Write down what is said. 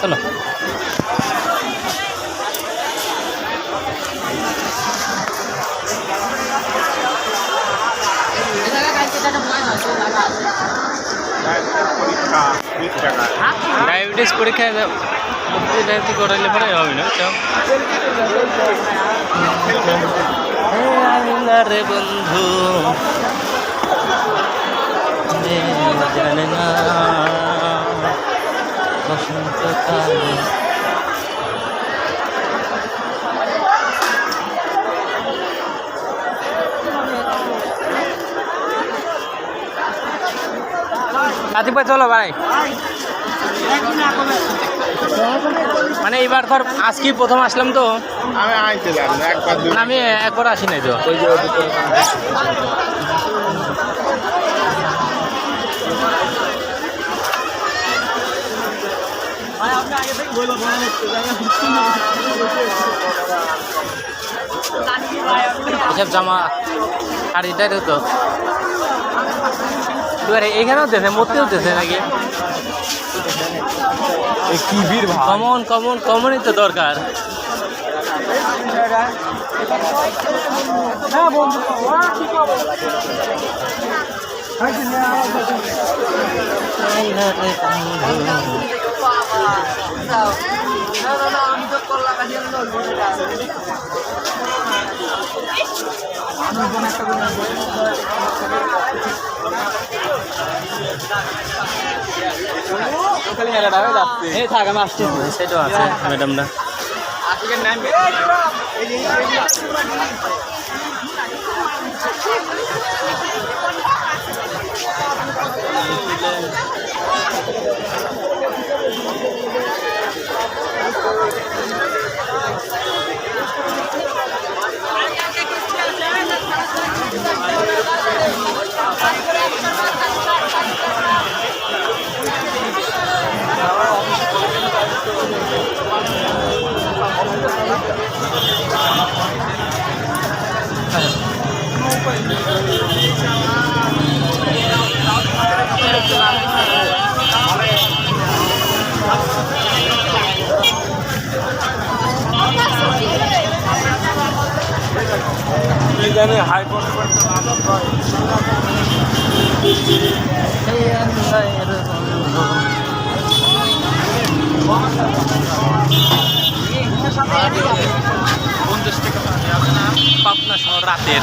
চলো ডায়াবেটিস পরীক্ষা ডায়াবেটিস করাইলে পরে হবে না রে বন্ধু জানে না বসন্তকালে আতিক ভাই চলো ভাই মানে এইবার ধর আজকে প্রথম আসলাম তো আমি একবার আসি নাই তো এসব জামা শাড়িটাই তো এখানেও দেশে মরতেও দেশে নাকি কি ভিড় কমন কমন কমনই তো দরকার সেটাও আছে ম্যাডামরা পাবনা শহর রাতের